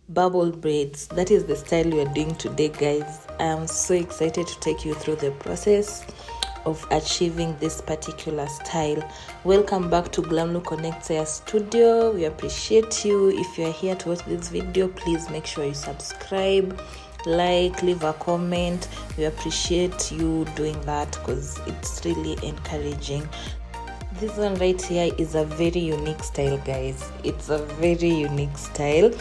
Bubble braids. That is the style we are doing today, guys. I am so excited to take you through the process of achieving this particular style. Welcome back to Glam Look Connects Hair Studio. We appreciate you. If you are here to watch this video, please make sure you subscribe, like, leave a comment. We appreciate you doing that because it's really encouraging. This one right here is a very unique style, guys. It's a very unique style,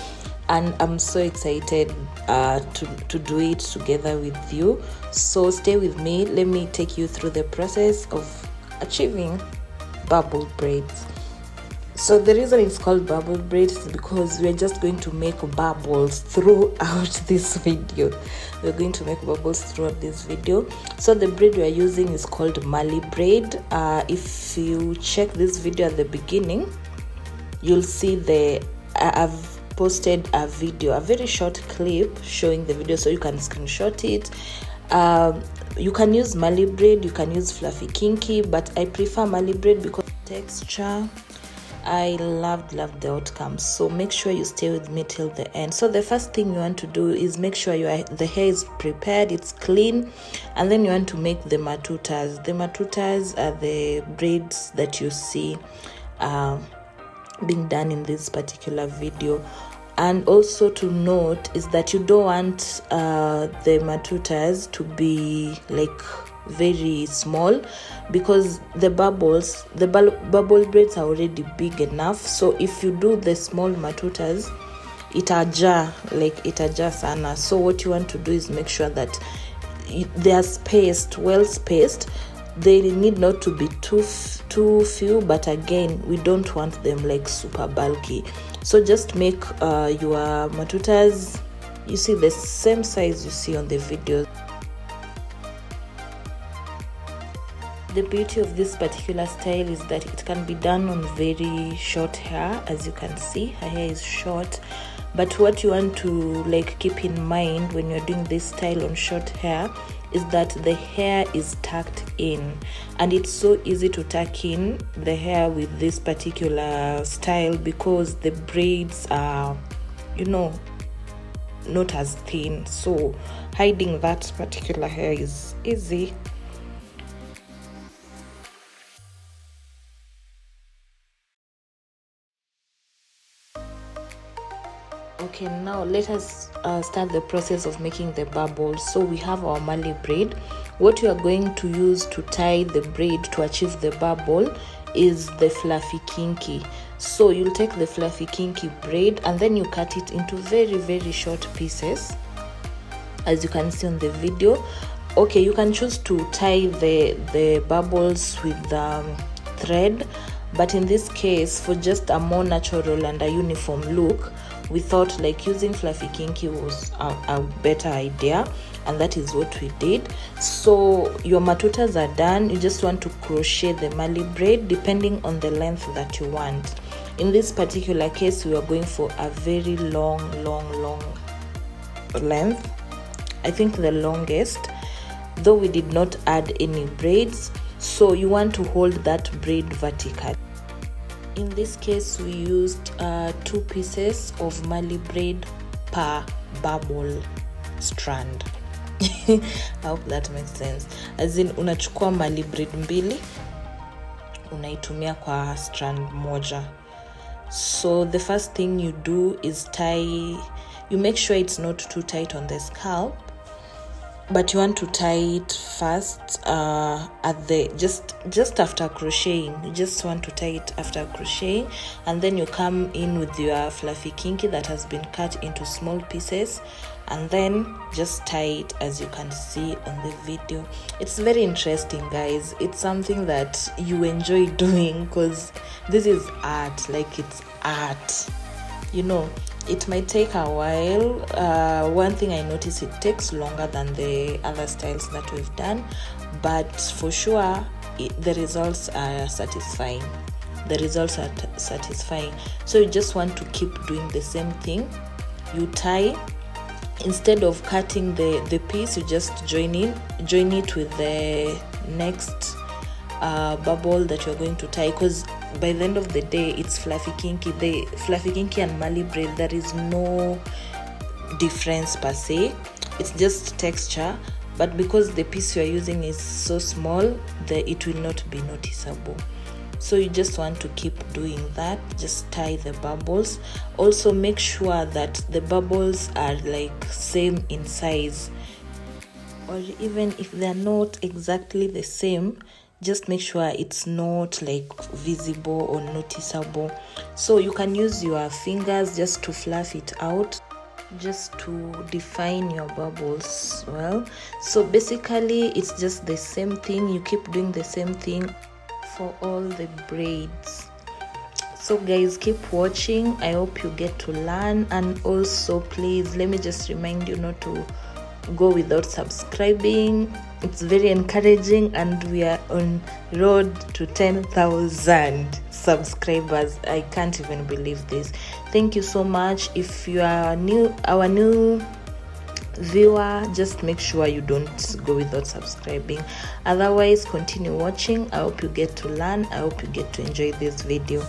and I'm so excited to do it together with you. So stay with me. Let me take you through the process of achieving bubble braids. So the reason it's called bubble braids is because we're just going to make bubbles throughout this video. We're going to make bubbles throughout this video. So the braid we're using is called Marley braid. If you check this video at the beginning, you'll see I've posted a video, a very short clip showing the video, so you can screenshot it. You can use Marley braid, you can use fluffy kinky, but I prefer Marley braid because texture. I loved the outcome. So make sure you stay with me till the end. So the first thing you want to do is make sure the hair is prepared, it's clean, and then you want to make the matutas. The matutas are the braids that you see being done in this particular video. And also to note is that you don't want the matutas to be like very small, because the bubble braids are already big enough. So if you do the small matutas, itaja sana. So what you want to do is make sure that they are well spaced. They need not to be too few, but again, we don't want them like super bulky. So just make your matutas, you see, the same size you see on the video. The beauty of this particular style is that it can be done on very short hair. As you can see, her hair is short, but what you want to keep in mind when you're doing this style on short hair is that the hair is tucked in, and it's so easy to tuck in the hair with this particular style because the braids are, not as thin, so hiding that particular hair is easy. Okay, now let us start the process of making the bubbles. So we have our Marley braid. What you are going to use to tie the braid to achieve the bubble is the fluffy kinky. So you'll take the fluffy kinky braid and then you cut it into very short pieces, as you can see on the video. Okay, you can choose to tie the bubbles with thread, but in this case, for just a more natural and a uniform look, we thought using fluffy kinky was a better idea, and that is what we did. So your matutas are done. You just want to crochet the Marley braid depending on the length that you want. In this particular case, we are going for a very long length. I think the longest, though we did not add any braids. So you want to hold that braid vertically. In this case, we used 2 pieces of Marley braid per bubble strand. I hope that makes sense. As in, unachukua Marley braid mbili, unaitumia kwa strand moja. So the first thing you do is tie. You make sure it's not too tight on the scalp, but you want to tie it first at the just after crocheting. You just want to tie it after crocheting, and then you come in with your fluffy kinky that has been cut into small pieces, and then just tie it as you can see on the video. It's very interesting, guys. It's something that you enjoy doing because this is art. It's art, It might take a while. One thing I noticed, it takes longer than the other styles that we've done, but for sure the results are satisfying. So you just want to keep doing the same thing. You tie. Instead of cutting the piece, you just join it with the next bubble that you're going to tie, because by the end of the day it's fluffy kinky. The fluffy kinky and Marley braid, there is no difference per se, it's just texture, but because the piece you are using is so small, it will not be noticeable. So you just want to keep doing that. Just tie the bubbles. Also make sure that the bubbles are like same in size, or even if they're not exactly the same, just make sure it's not like visible or noticeable. So you can use your fingers just to fluff it out, just to define your bubbles well. So basically it's just the same thing. You keep doing the same thing for all the braids. So guys, keep watching. I hope you get to learn. And also please let me just remind you not to go without subscribing. It's very encouraging, and we are on road to 10,000 subscribers. I can't even believe this. Thank you so much. If you are our new viewer, just make sure you don't go without subscribing. Otherwise, continue watching. I hope you get to learn. I hope you get to enjoy this video.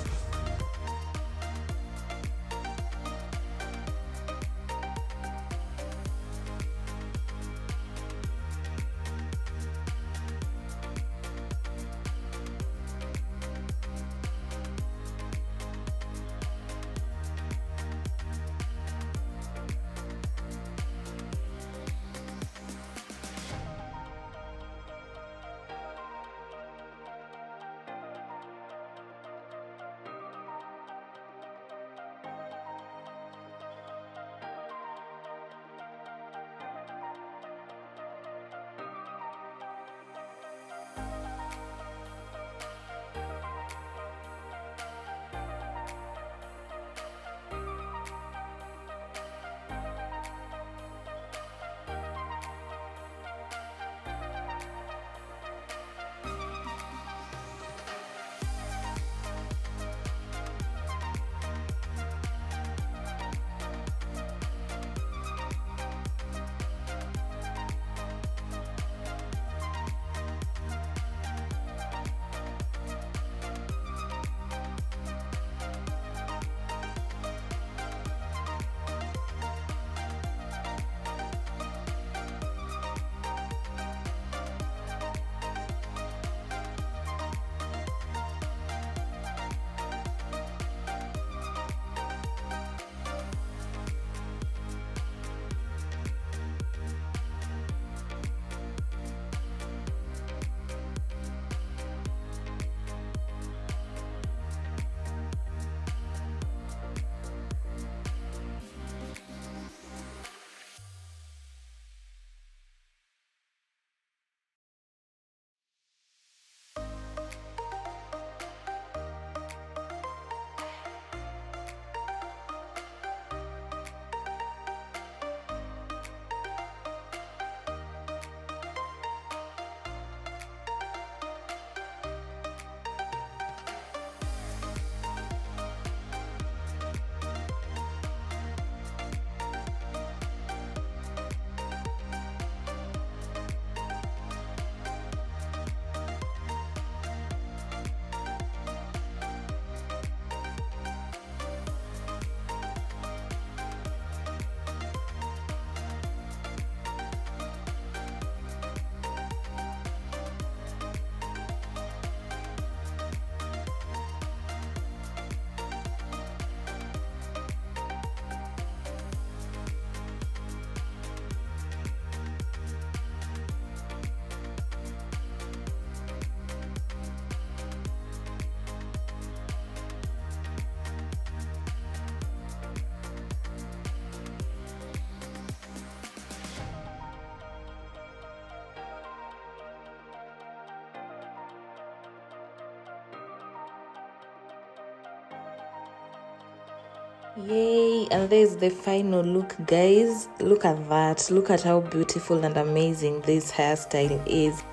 Yay! And there's the final look, guys. Look at that. Look at how beautiful and amazing this hairstyle is.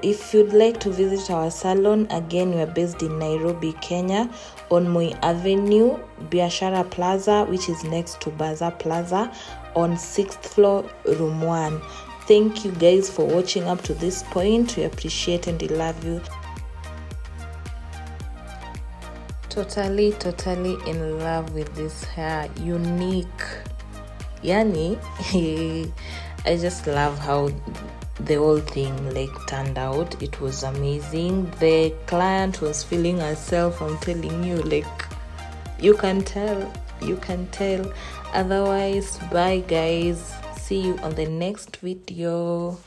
If you'd like to visit our salon, again, we are based in Nairobi, Kenya, on Moi Avenue, Biashara Plaza, which is next to Bazaar Plaza, on 6th floor, room 1. Thank you guys for watching up to this point. We appreciate and we love you. totally in love with this hair. Unique. Yani, I just love how the whole thing like turned out. It was amazing. The client was feeling herself. I'm telling you, like, you can tell. Otherwise, bye guys, see you on the next video.